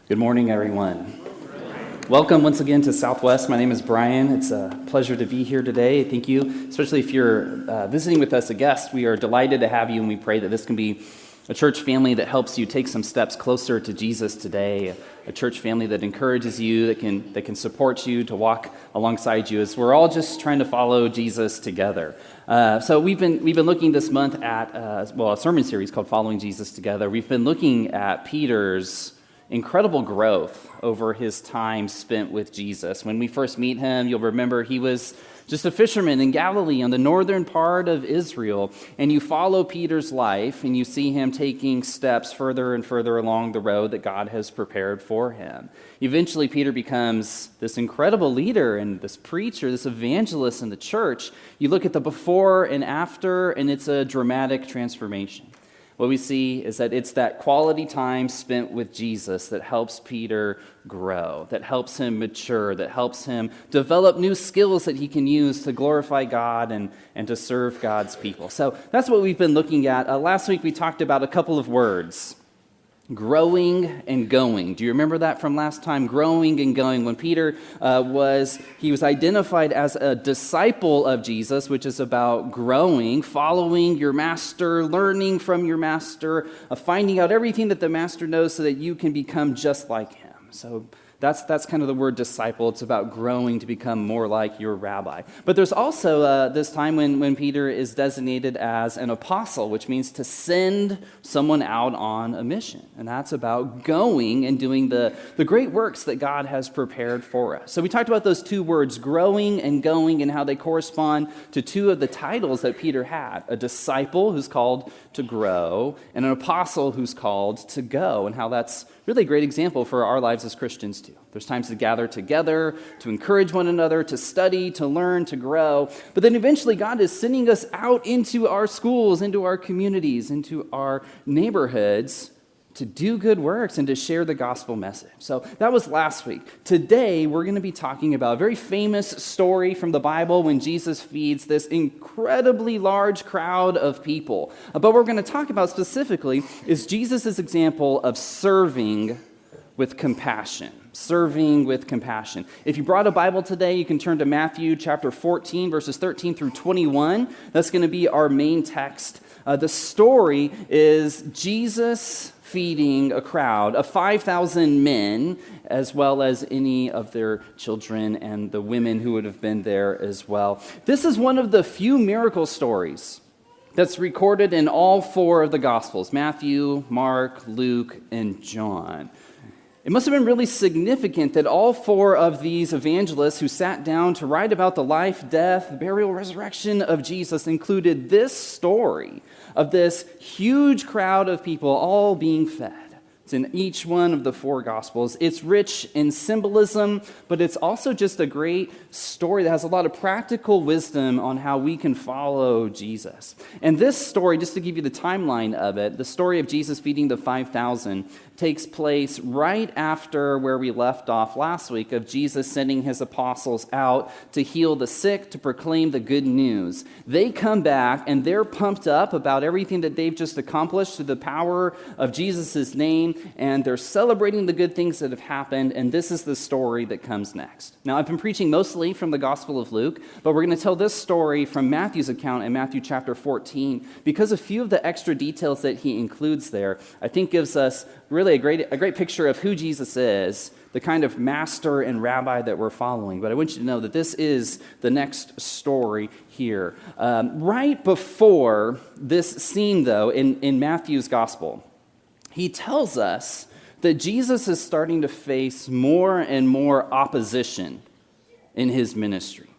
Good morning, everyone. Welcome once again to Southwest. My name is Bryan. It's a pleasure to be here today. Thank you, especially if you're visiting with us, a guest. We are delighted to have you, and we pray that this can be a church family that helps you take some steps closer to Jesus today, a church family that encourages you, that can support you, to walk alongside you as we're all just trying to follow Jesus together. So we've been looking this month at a sermon series called Following Jesus Together. We've been looking at Peter's incredible growth over his time spent with Jesus. When we first meet him, you'll remember he was just a fisherman in Galilee on the northern part of Israel. And you follow Peter's life and you see him taking steps further and further along the road that God has prepared for him. Eventually, Peter becomes this incredible leader and this preacher, this evangelist in the church. You look at the before and after, and it's a dramatic transformation. What we see is that it's that quality time spent with Jesus that helps Peter grow, that helps him mature, that helps him develop new skills that he can use to glorify God and to serve God's people. So that's what we've been looking at. Last week we talked about a couple of words, growing and going. Do you remember that from last time? Growing and going. When Peter was identified as a disciple of Jesus, which is about growing, following your master, learning from your master, finding out everything that the master knows so that you can become just like him. So that's kind of the word disciple. It's about growing to become more like your rabbi. But there's also this time when Peter is designated as an apostle, which means to send someone out on a mission. And that's about going and doing the great works that God has prepared for us. So we talked about those two words, growing and going, and how they correspond to two of the titles that Peter had. A disciple who's called to grow, and an apostle who's called to go, and how that's really a great example for our lives as Christians too. There's times to gather together, to encourage one another, to study, to learn, to grow. But then eventually God is sending us out into our schools, into our communities, into our neighborhoods to do good works and to share the gospel message. So that was last week. Today, we're going to be talking about a very famous story from the Bible when Jesus feeds this incredibly large crowd of people. But what we're going to talk about specifically is Jesus' example of serving with compassion. Serving with compassion. If you brought a Bible today, you can turn to Matthew chapter 14, verses 13 through 21. That's going to be our main text. The story is Jesus feeding a crowd of 5,000 men, as well as any of their children and the women who would have been there as well. This is one of the few miracle stories that's recorded in all four of the Gospels, Matthew, Mark, Luke, and John. It must have been really significant that all four of these evangelists who sat down to write about the life, death, burial, resurrection of Jesus included this story of this huge crowd of people all being fed. It's in each one of the four Gospels. It's rich in symbolism, but it's also just a great story that has a lot of practical wisdom on how we can follow Jesus. And this story, just to give you the timeline of it, the story of Jesus feeding the 5,000 takes place right after where we left off last week of Jesus sending his apostles out to heal the sick, to proclaim the good news. They come back and they're pumped up about everything that they've just accomplished through the power of Jesus' name, and they're celebrating the good things that have happened, and this is the story that comes next. Now, I've been preaching mostly from the Gospel of Luke, but we're going to tell this story from Matthew's account in Matthew chapter 14, because a few of the extra details that he includes there, I think gives us really a great picture of who Jesus is, the kind of master and rabbi that we're following. But I want you to know that this is the next story here. Right before this scene, though, in Matthew's gospel, he tells us that Jesus is starting to face more and more opposition in his ministry.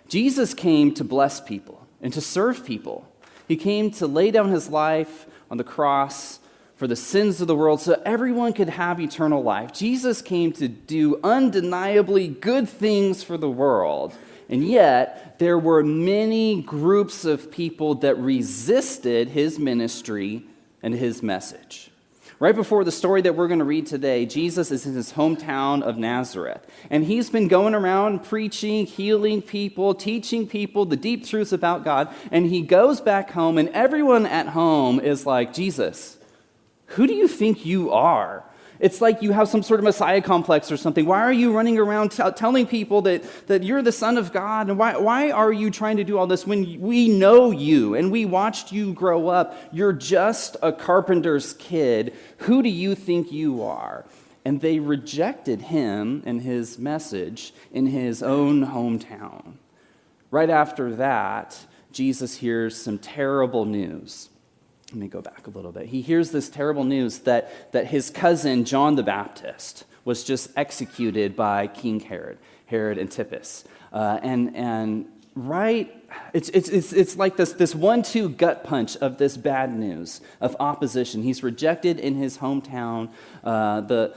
Jesus came to bless people and to serve people. He came to lay down his life on the cross for the sins of the world so everyone could have eternal life. Jesus came to do undeniably good things for the world. And yet, there were many groups of people that resisted his ministry and his message. Right before the story that we're going to read today, Jesus is in his hometown of Nazareth. And he's been going around preaching, healing people, teaching people the deep truths about God. And he goes back home, and everyone at home is like, Jesus, who do you think you are? It's like you have some sort of Messiah complex or something. Why are you running around telling people that you're the Son of God? And why are you trying to do all this when we know you and we watched you grow up? You're just a carpenter's kid. Who do you think you are? And they rejected him and his message in his own hometown. Right after that, Jesus hears some terrible news. Let me go back a little bit. He hears this terrible news that his cousin, John the Baptist, was just executed by King Herod Antipas. It's like this 1-2 gut punch of this bad news, of opposition. He's rejected in his hometown. The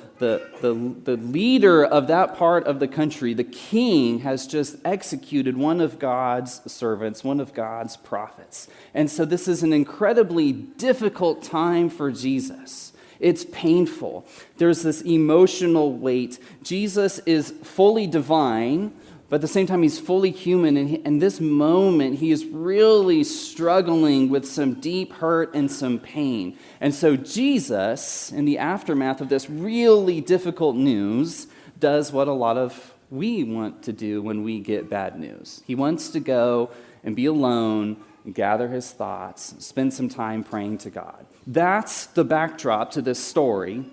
leader of that part of the country, the king, has just executed one of God's servants, one of God's prophets. And so this is an incredibly difficult time for Jesus. It's painful. There's this emotional weight. Jesus is fully divine, but at the same time, he's fully human. And in this moment, he is really struggling with some deep hurt and some pain. And so Jesus, in the aftermath of this really difficult news, does what a lot of we want to do when we get bad news. He wants to go and be alone and gather his thoughts, spend some time praying to God. That's the backdrop to this story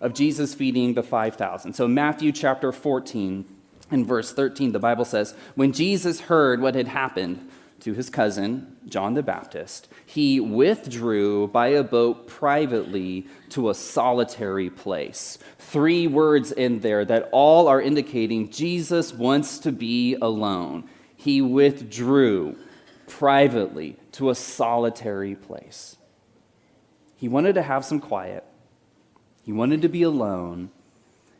of Jesus feeding the 5,000. So Matthew chapter 14, in verse 13, the Bible says, when Jesus heard what had happened to his cousin, John the Baptist, he withdrew by a boat privately to a solitary place. 3 words in there that all are indicating Jesus wants to be alone. He withdrew privately to a solitary place. He wanted to have some quiet. He wanted to be alone.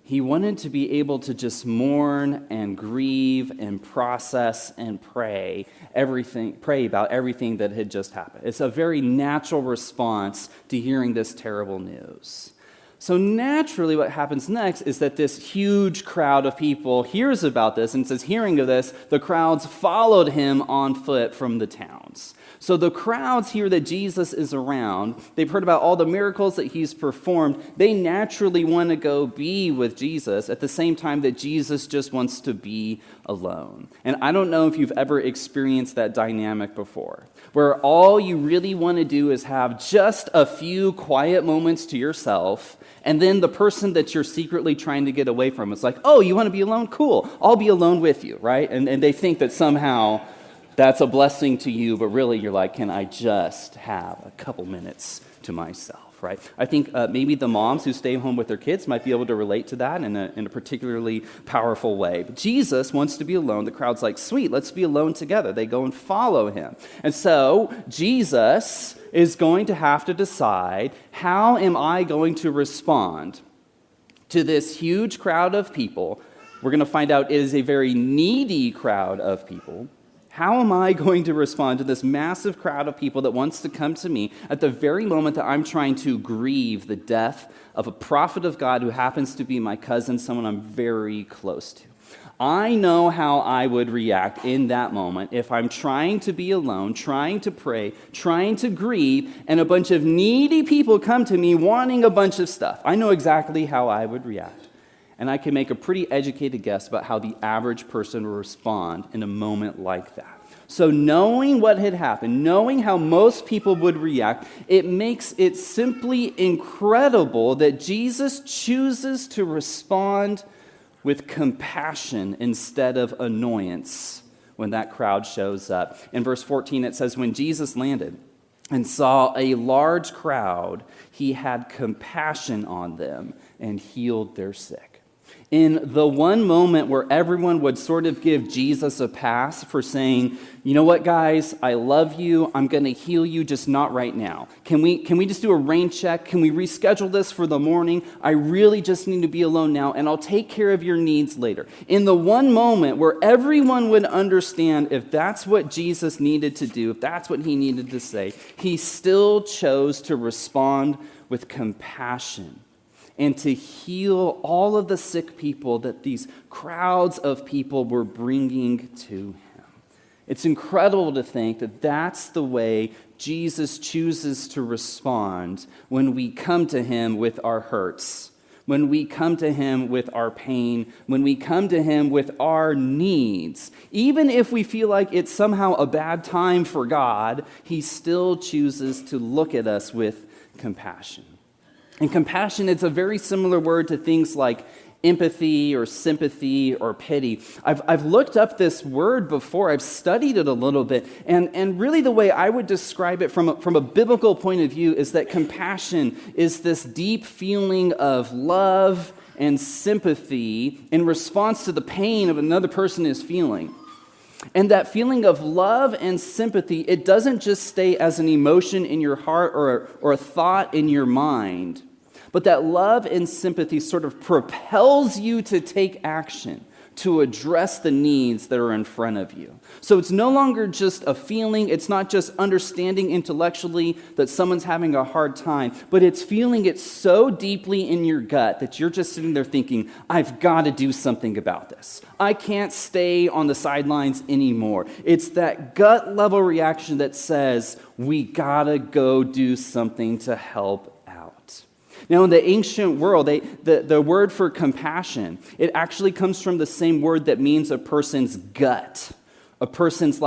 He wanted to be able to just mourn and grieve and process and pray about everything that had just happened. It's a very natural response to hearing this terrible news. So naturally what happens next is that this huge crowd of people hears about this, and says, hearing of this, the crowds followed him on foot from the towns. So the crowds hear that Jesus is around. They've heard about all the miracles that he's performed. They naturally want to go be with Jesus at the same time that Jesus just wants to be alone. And I don't know if you've ever experienced that dynamic before, where all you really want to do is have just a few quiet moments to yourself, and then the person that you're secretly trying to get away from is like, oh, you want to be alone? Cool. I'll be alone with you, right? And they think that somehow that's a blessing to you, but really you're like, can I just have a couple minutes to myself, right? I think maybe the moms who stay home with their kids might be able to relate to that in a particularly powerful way. But Jesus wants to be alone. The crowd's like, sweet, let's be alone together. They go and follow him. And so Jesus is going to have to decide, how am I going to respond to this huge crowd of people? We're going to find out it is a very needy crowd of people. How am I going to respond to this massive crowd of people that wants to come to me at the very moment that I'm trying to grieve the death of a prophet of God who happens to be my cousin, someone I'm very close to? I know how I would react in that moment if I'm trying to be alone, trying to pray, trying to grieve, and a bunch of needy people come to me wanting a bunch of stuff. I know exactly how I would react. And I can make a pretty educated guess about how the average person will respond in a moment like that. So knowing what had happened, knowing how most people would react, it makes it simply incredible that Jesus chooses to respond with compassion instead of annoyance when that crowd shows up. In verse 14, it says, when Jesus landed and saw a large crowd, he had compassion on them and healed their sick. In the one moment where everyone would sort of give Jesus a pass for saying, you know what, guys, I love you, I'm going to heal you, just not right now. Can we just do a rain check? Can we reschedule this for the morning? I really just need to be alone now, and I'll take care of your needs later. In the one moment where everyone would understand if that's what Jesus needed to do, if that's what he needed to say, he still chose to respond with compassion and to heal all of the sick people that these crowds of people were bringing to him. It's incredible to think that that's the way Jesus chooses to respond when we come to him with our hurts, when we come to him with our pain, when we come to him with our needs, even if we feel like it's somehow a bad time for God, he still chooses to look at us with compassion. And compassion, it's a very similar word to things like empathy or sympathy or pity. I've looked up this word before. I've studied it a little bit. And really the way I would describe it from a biblical point of view is that compassion is this deep feeling of love and sympathy in response to the pain of another person is feeling. And that feeling of love and sympathy, it doesn't just stay as an emotion in your heart or a thought in your mind. But that love and sympathy sort of propels you to take action, to address the needs that are in front of you. So it's no longer just a feeling, it's not just understanding intellectually that someone's having a hard time, but it's feeling it so deeply in your gut that you're just sitting there thinking, I've got to do something about this. I can't stay on the sidelines anymore. It's that gut level reaction that says, we gotta go do something to help out. Now, in the ancient world, the word for compassion, it actually comes from the same word that means a person's gut, a person's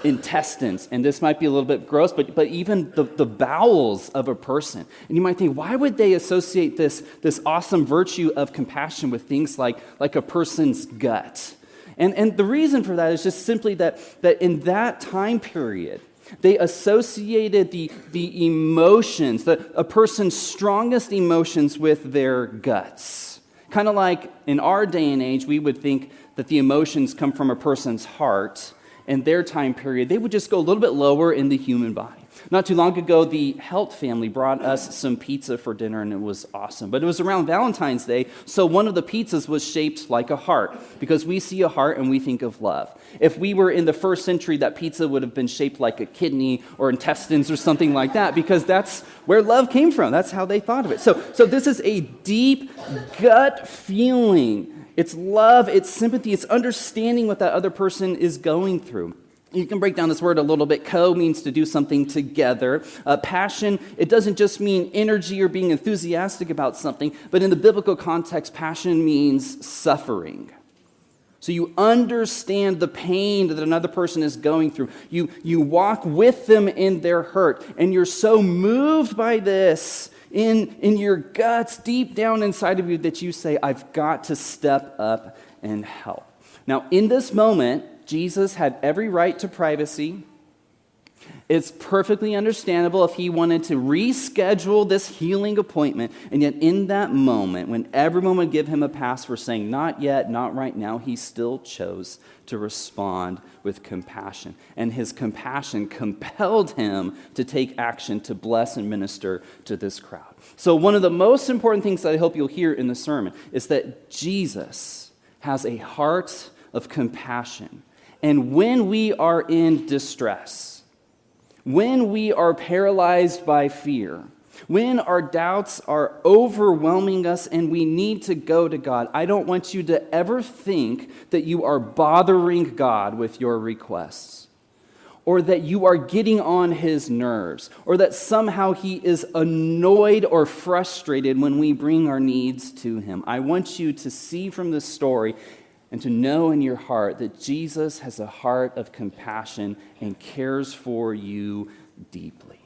intestines. And this might be a little bit gross, but even the bowels of a person. And you might think, why would they associate this awesome virtue of compassion with things like a person's gut? And the reason for that is just simply that in that time period, they associated the emotions, a person's strongest emotions with their guts. Kind of like in our day and age, we would think that the emotions come from a person's heart. In their time period, they would just go a little bit lower in the human body. Not too long ago, the Helt family brought us some pizza for dinner, and it was awesome. But it was around Valentine's Day, so one of the pizzas was shaped like a heart, because we see a heart and we think of love. If we were in the first century, that pizza would have been shaped like a kidney or intestines or something like that, because that's where love came from. That's how they thought of it. So this is a deep gut feeling. It's love, it's sympathy, it's understanding what that other person is going through. You can break down this word a little bit. Co means to do something together. Passion, it doesn't just mean energy or being enthusiastic about something, but in the biblical context, passion means suffering. So you understand the pain that another person is going through. You walk with them in their hurt, and you're so moved by this in your guts, deep down inside of you, that you say, I've got to step up and help. Now, in this moment, Jesus had every right to privacy. It's perfectly understandable if he wanted to reschedule this healing appointment. And yet in that moment, when everyone would give him a pass for saying, not yet, not right now, he still chose to respond with compassion. And his compassion compelled him to take action to bless and minister to this crowd. So one of the most important things that I hope you'll hear in the sermon is that Jesus has a heart of compassion. And when we are in distress, when we are paralyzed by fear, when our doubts are overwhelming us and we need to go to God, I don't want you to ever think that you are bothering God with your requests, or that you are getting on his nerves, or that somehow he is annoyed or frustrated when we bring our needs to him. I want you to see from this story and to know in your heart that Jesus has a heart of compassion and cares for you deeply.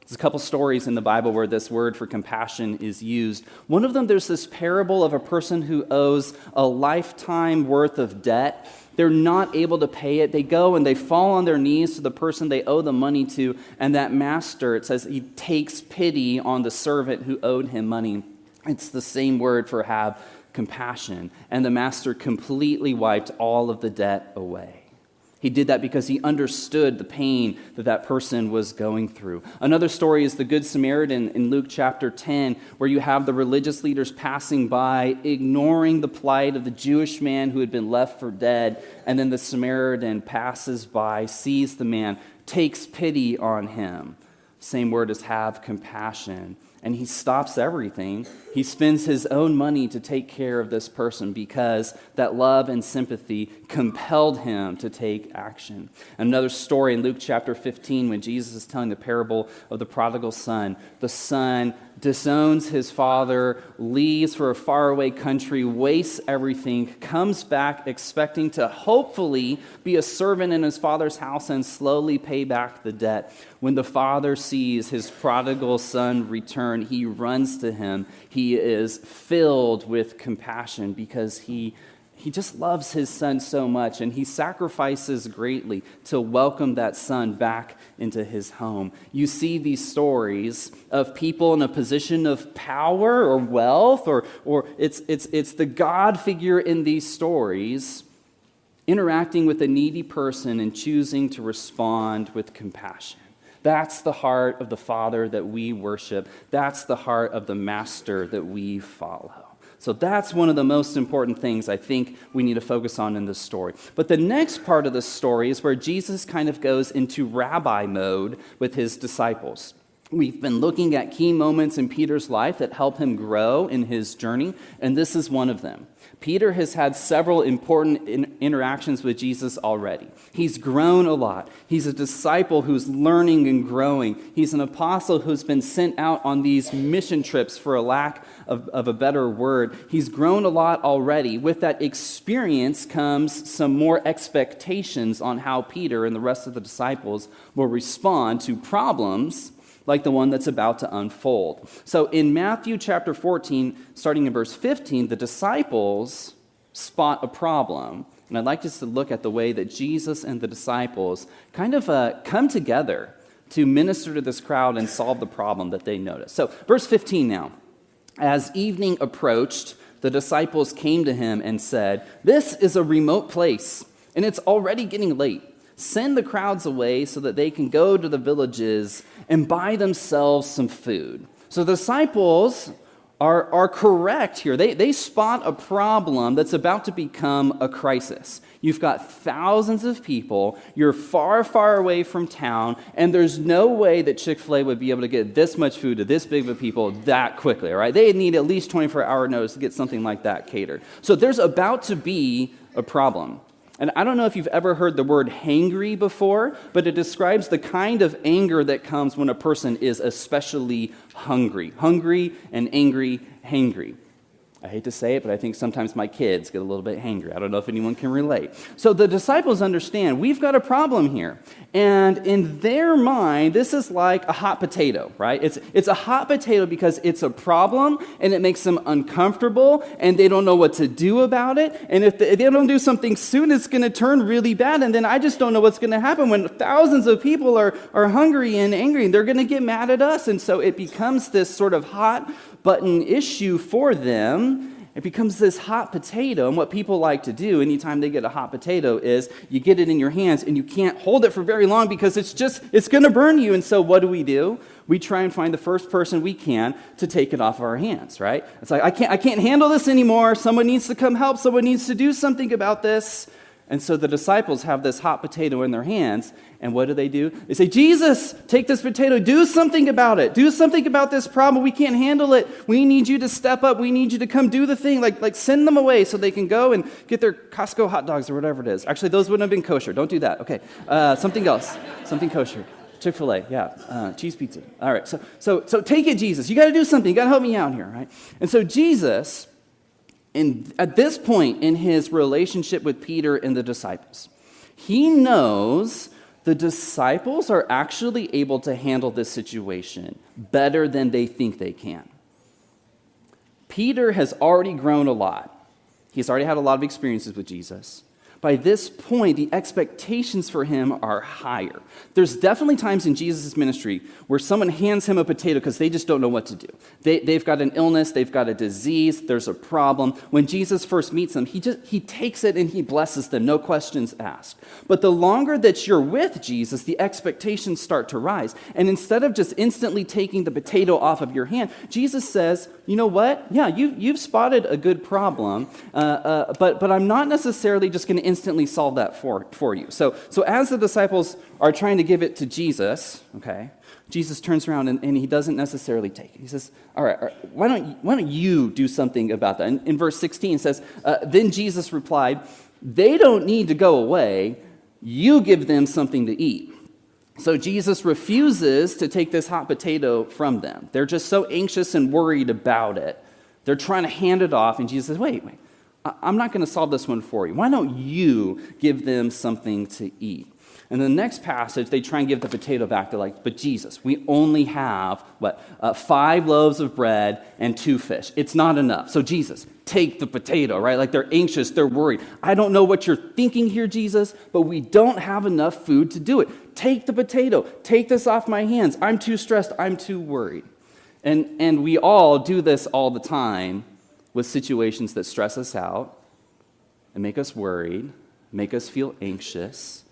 There's a couple stories in the Bible where this word for compassion is used. One of them, there's this parable of a person who owes a lifetime worth of debt. They're not able to pay it. They go and they fall on their knees to the person they owe the money to, and that master, it says, he takes pity on the servant who owed him money. It's the same word for have compassion, and the master completely wiped all of the debt away. He did that because he understood the pain that person was going through. Another story is the Good Samaritan in Luke chapter 10, where you have the religious leaders passing by, ignoring the plight of the Jewish man who had been left for dead, and then the Samaritan passes by, sees the man, takes pity on him. Same word as have compassion. And he stops everything. He spends his own money to take care of this person because that love and sympathy compelled him to take action. Another story in Luke chapter 15, when Jesus is telling the parable of the prodigal son, the son disowns his father, leaves for a faraway country, wastes everything, comes back expecting to hopefully be a servant in his father's house and slowly pay back the debt. When the father sees his prodigal son return, he runs to him. He is filled with compassion because he just loves his son so much, and he sacrifices greatly to welcome that son back into his home. You see these stories of people in a position of power or wealth, or it's the God figure in these stories interacting with a needy person and choosing to respond with compassion. That's the heart of the Father that we worship. That's the heart of the Master that we follow. So that's one of the most important things I think we need to focus on in this story. But the next part of the story is where Jesus kind of goes into rabbi mode with his disciples. We've been looking at key moments in Peter's life that help him grow in his journey, and this is one of them. Peter has had several important interactions with Jesus already. He's grown a lot. He's a disciple who's learning and growing. He's an apostle who's been sent out on these mission trips, for a lack of a better word. He's grown a lot already. With that experience comes some more expectations on how Peter and the rest of the disciples will respond to problems like the one that's about to unfold. So in Matthew chapter 14, starting in verse 15, the disciples spot a problem. And I'd like us to look at the way that Jesus and the disciples kind of come together to minister to this crowd and solve the problem that they notice. So verse 15 now. As evening approached, the disciples came to him and said, "This is a remote place, and it's already getting late. Send the crowds away so that they can go to the villages and buy themselves some food." So the disciples are correct here. They spot a problem that's about to become a crisis. You've got thousands of people, you're far, far away from town, and there's no way that Chick-fil-A would be able to get this much food to this big of people that quickly, all right? They need at least 24-hour notice to get something like that catered. So there's about to be a problem. And I don't know if you've ever heard the word hangry before, but it describes the kind of anger that comes when a person is especially hungry. Hungry and angry, hangry. I hate to say it, but I think sometimes my kids get a little bit hangry. I don't know if anyone can relate. So the disciples understand we've got a problem here. And in their mind, this is like a hot potato, right? It's a hot potato because it's a problem and it makes them uncomfortable and they don't know what to do about it. And if they don't do something soon, it's going to turn really bad. And then I just don't know what's going to happen when thousands of people are hungry and angry and they're going to get mad at us. And so it becomes this sort of hot button issue for them. It becomes this hot potato, and what people like to do anytime they get a hot potato is you get it in your hands and you can't hold it for very long because it's going to burn you. And so what do? We try and find the first person we can to take it off of our hands, right? It's like, I can't handle this anymore. Someone needs to come help. Someone needs to do something about this. And so the disciples have this hot potato in their hands, and what do? They say, "Jesus, take this potato, do something about it. Do something about this problem. We can't handle it. We need you to step up. We need you to come do the thing. Like send them away so they can go and get their Costco hot dogs or whatever it is." Actually, those wouldn't have been kosher. Don't do that. Okay, something else. Something kosher. Chick-fil-A, yeah, cheese pizza. All right, so take it, Jesus. You got to do something. You got to help me out here, right? And so Jesus, at this point in his relationship with Peter and the disciples, he knows the disciples are actually able to handle this situation better than they think they can. Peter has already grown a lot. He's already had a lot of experiences with Jesus. By this point, the expectations for him are higher. There's definitely times in Jesus' ministry where someone hands him a potato because they just don't know what to do. They've got an illness, they've got a disease, there's a problem. When Jesus first meets them, he takes it and he blesses them, no questions asked. But the longer that you're with Jesus, the expectations start to rise. And instead of just instantly taking the potato off of your hand, Jesus says, "You know what? Yeah, you've spotted a good problem, but I'm not necessarily just going to instantly solve that for you." So as the disciples are trying to give it to Jesus, okay, Jesus turns around and he doesn't necessarily take it. He says, all right, why don't you do something about that? In verse 16 it says, "Then Jesus replied, 'They don't need to go away. You give them something to eat.'" So Jesus refuses to take this hot potato from them. They're just so anxious and worried about it. They're trying to hand it off, and Jesus says, wait, I'm not going to solve this one for you. Why don't you give them something to eat? And in the next passage, they try and give the potato back. They're like, but Jesus, we only have, 5 loaves of bread and 2 fish. It's not enough. So Jesus, take the potato, right? Like they're anxious, they're worried. I don't know what you're thinking here, Jesus, but we don't have enough food to do it. Take the potato. Take this off my hands. I'm too stressed. I'm too worried. And we all do this all the time with situations that stress us out and make us worried, make us feel anxious.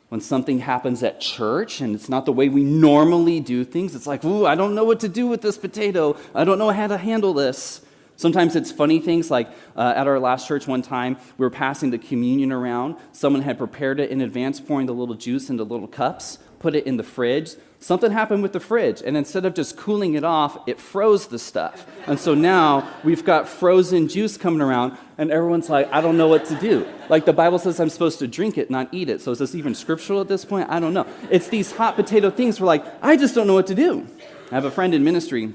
When something happens at church and it's not the way we normally do things, it's like, ooh, I don't know what to do with this potato. I don't know how to handle this. Sometimes it's funny things like at our last church one time, we were passing the communion around. Someone had prepared it in advance, pouring the little juice into little cups, put it in the fridge. Something happened with the fridge, and instead of just cooling it off, it froze the stuff. And so now we've got frozen juice coming around, and everyone's like, I don't know what to do. Like the Bible says I'm supposed to drink it, not eat it. So is this even scriptural at this point? I don't know. It's these hot potato things. We're like, I just don't know what to do. I have a friend in ministry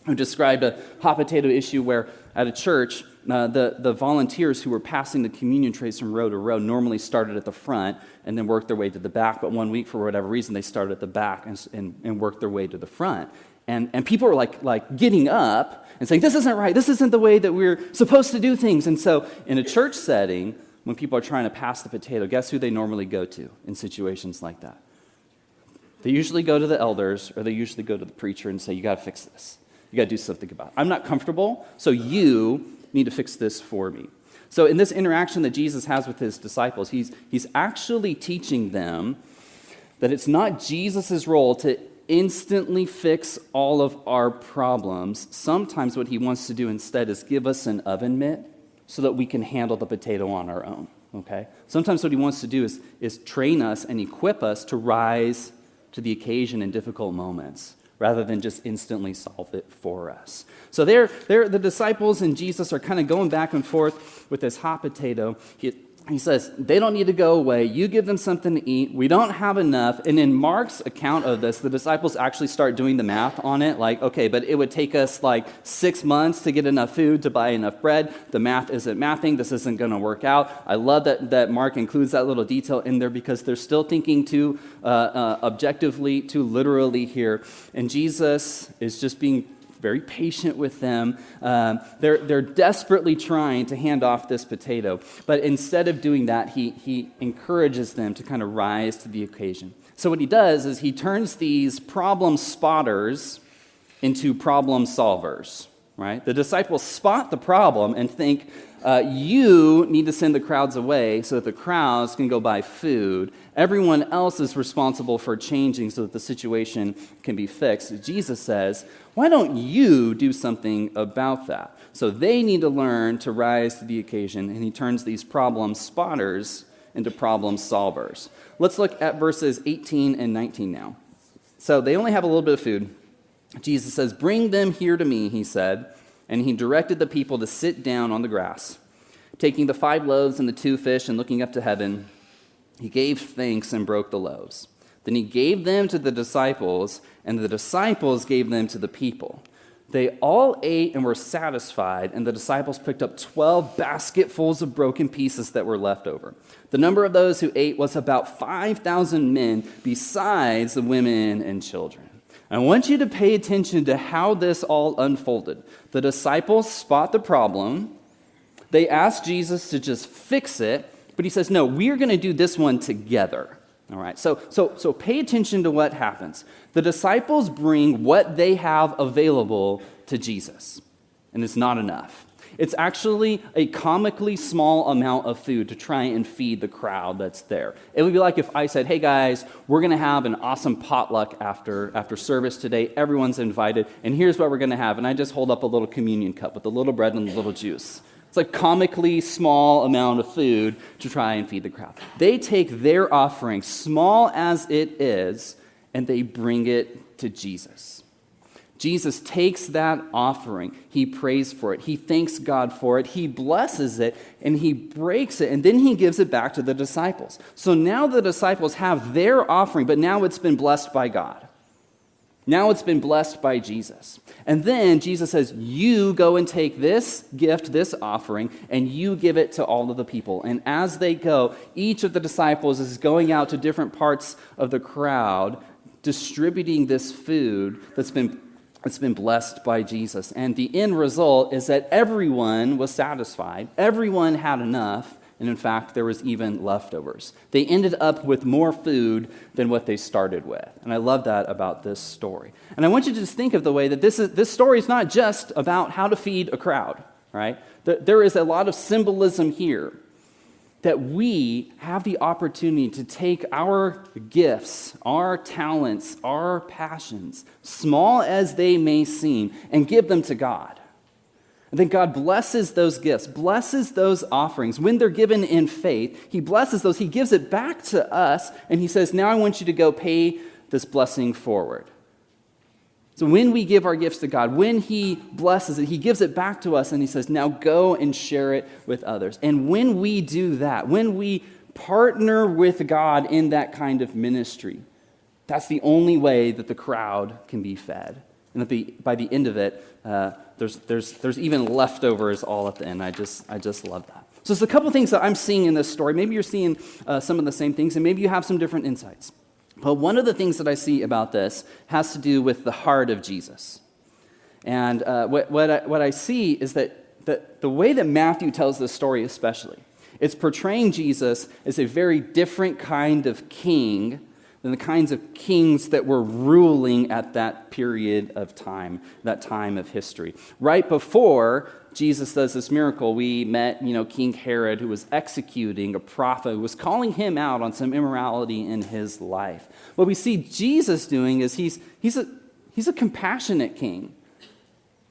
who described a hot potato issue where at a church, the volunteers who were passing the communion trays from row to row normally started at the front and then worked their way to the back. But one week, for whatever reason, they started at the back and worked their way to the front. And people were like getting up and saying, this isn't right. This isn't the way that we're supposed to do things. And so in a church setting, when people are trying to pass the potato, guess who they normally go to in situations like that? They usually go to the elders, or they usually go to the preacher and say, you got to fix this. You got to do something about it. I'm not comfortable, so you need to fix this for me. So in this interaction that Jesus has with his disciples, he's actually teaching them that it's not Jesus' role to instantly fix all of our problems. Sometimes what he wants to do instead is give us an oven mitt so that we can handle the potato on our own, okay? Sometimes what he wants to do is train us and equip us to rise to the occasion in difficult moments, rather than just instantly solve it for us. So the disciples and Jesus are kind of going back and forth with this hot potato. He says, they don't need to go away. You give them something to eat. We don't have enough. And in Mark's account of this, the disciples actually start doing the math on it. Like, okay, but it would take us like 6 months to get enough food to buy enough bread. The math isn't mathing. This isn't going to work out. I love that Mark includes that little detail in there because they're still thinking too objectively, too literally here. And Jesus is just being very patient with them. They're desperately trying to hand off this potato. But instead of doing that, he encourages them to kind of rise to the occasion. So what he does is he turns these problem spotters into problem solvers, right? The disciples spot the problem and think, you need to send the crowds away so that the crowds can go buy food. Everyone else is responsible for changing so that the situation can be fixed. Jesus says, why don't you do something about that? So they need to learn to rise to the occasion, and he turns these problem spotters into problem solvers. Let's look at verses 18 and 19 now. So they only have a little bit of food. Jesus says, bring them here to me, he said. And he directed the people to sit down on the grass. Taking the 5 loaves and the 2 fish and looking up to heaven, he gave thanks and broke the loaves. Then he gave them to the disciples, and the disciples gave them to the people. They all ate and were satisfied, and the disciples picked up 12 basketfuls of broken pieces that were left over. The number of those who ate was about 5,000 men, besides the women and children. I want you to pay attention to how this all unfolded. The disciples spot the problem. They ask Jesus to just fix it, but he says, no, we're going to do this one together. All right, so pay attention to what happens. The disciples bring what they have available to Jesus, and it's not enough. It's actually a comically small amount of food to try and feed the crowd that's there. It would be like if I said, hey guys, we're going to have an awesome potluck after service today. Everyone's invited, and here's what we're going to have. And I just hold up a little communion cup with a little bread and a little juice. It's like comically small amount of food to try and feed the crowd. They take their offering, small as it is, and they bring it to Jesus. Jesus takes that offering, he prays for it, he thanks God for it, he blesses it, and he breaks it, and then he gives it back to the disciples. So now the disciples have their offering, but now it's been blessed by God. Now it's been blessed by Jesus. And then Jesus says, you go and take this gift, this offering, and you give it to all of the people. And as they go, each of the disciples is going out to different parts of the crowd, distributing this food that's been blessed by Jesus. And the end result is that everyone was satisfied. Everyone had enough. And in fact, there was even leftovers. They ended up with more food than what they started with. And I love that about this story. And I want you to just think of the way that this story is not just about how to feed a crowd, right? There is a lot of symbolism here that we have the opportunity to take our gifts, our talents, our passions, small as they may seem, and give them to God. And then God blesses those gifts, blesses those offerings. When they're given in faith, he blesses those, he gives it back to us, and he says, now I want you to go pay this blessing forward. So when we give our gifts to God, when he blesses it, he gives it back to us, and he says, now go and share it with others. And when we do that, when we partner with God in that kind of ministry, that's the only way that the crowd can be fed. And by the end of it, there's even leftovers all at the end. I just love that. So there's a couple things that I'm seeing in this story. Maybe you're seeing some of the same things, and maybe you have some different insights. But one of the things that I see about this has to do with the heart of Jesus. And what I see is that the way that Matthew tells this story especially, it's portraying Jesus as a very different kind of king than the kinds of kings that were ruling at that period of time, that time of history. Right before Jesus does this miracle, we met, King Herod, who was executing a prophet, who was calling him out on some immorality in his life. What we see Jesus doing is he's a compassionate king.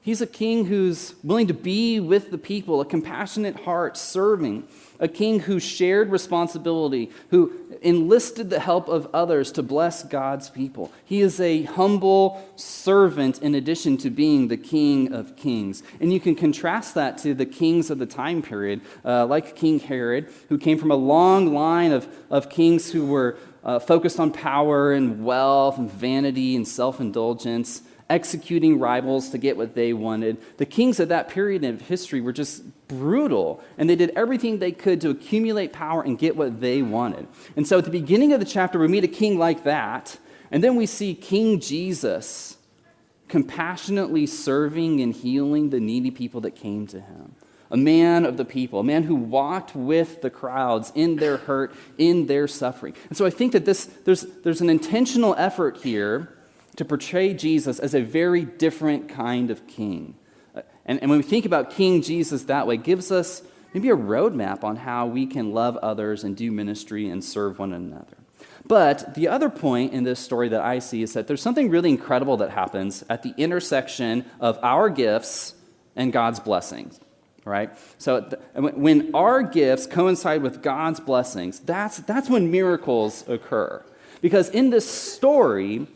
He's a king who's willing to be with the people, a compassionate heart, serving, a king who shared responsibility, who enlisted the help of others to bless God's people. He is a humble servant in addition to being the King of Kings. And you can contrast that to the kings of the time period, like King Herod, who came from a long line of kings who were focused on power and wealth and vanity and self-indulgence, executing rivals to get what they wanted. The kings of that period of history were just brutal, and they did everything they could to accumulate power and get what they wanted. And so at the beginning of the chapter, we meet a king like that, and then we see King Jesus compassionately serving and healing the needy people that came to him. A man of the people, a man who walked with the crowds in their hurt, in their suffering. And so I think that there's an intentional effort here to portray Jesus as a very different kind of king. And when we think about King Jesus that way, it gives us maybe a roadmap on how we can love others and do ministry and serve one another. But the other point in this story that I see is that there's something really incredible that happens at the intersection of our gifts and God's blessings, right? So when our gifts coincide with God's blessings, that's when miracles occur. Because in this story,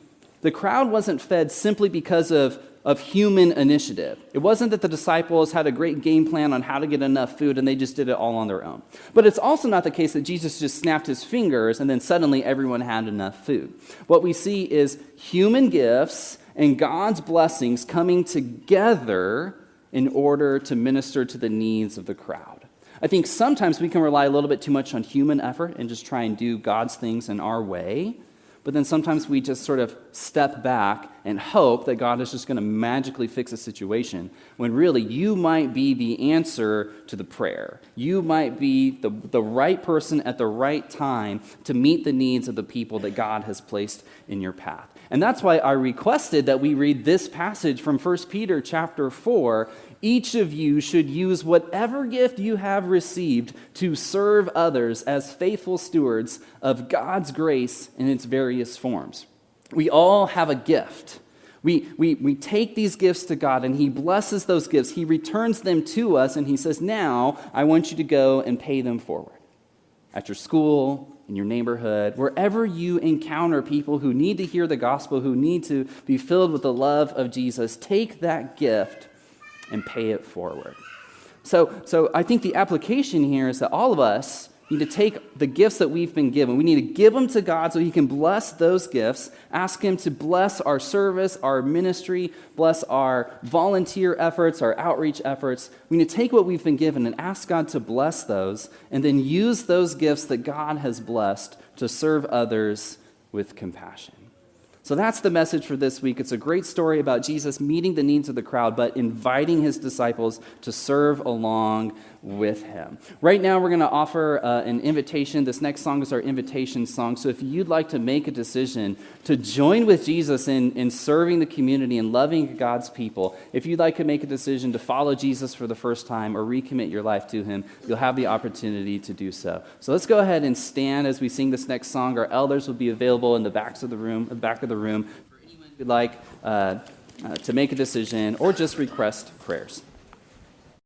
the crowd wasn't fed simply because of human initiative. It wasn't that the disciples had a great game plan on how to get enough food and they just did it all on their own. But it's also not the case that Jesus just snapped his fingers and then suddenly everyone had enough food. What we see is human gifts and God's blessings coming together in order to minister to the needs of the crowd. I think sometimes we can rely a little bit too much on human effort and just try and do God's things in our way. But then sometimes we just sort of step back and hope that God is just going to magically fix a situation, when really you might be the answer to the prayer. You might be the right person at the right time to meet the needs of the people that God has placed in your path. And that's why I requested that we read this passage from 1 Peter chapter 4. Each of you should use whatever gift you have received to serve others as faithful stewards of God's grace in its various forms. We all have a gift. We take these gifts to God, and he blesses those gifts. He returns them to us, and he says, now I want you to go and pay them forward. At your school, in your neighborhood, wherever you encounter people who need to hear the gospel, who need to be filled with the love of Jesus, take that gift and pay it forward. So I think the application here is that all of us need to take the gifts that we've been given. We need to give them to God so he can bless those gifts, ask him to bless our service, our ministry, bless our volunteer efforts, our outreach efforts. We need to take what we've been given and ask God to bless those, and then use those gifts that God has blessed to serve others with compassion. So that's the message for this week. It's a great story about Jesus meeting the needs of the crowd, but inviting his disciples to serve along with him. Right now, we're going to offer an invitation. This next song is our invitation song. So if you'd like to make a decision to join with Jesus in serving the community and loving God's people, if you'd like to make a decision to follow Jesus for the first time or recommit your life to him, you'll have the opportunity to do so. So let's go ahead and stand as we sing this next song. Our elders will be available in the back of the room for anyone who'd like to make a decision or just request prayers.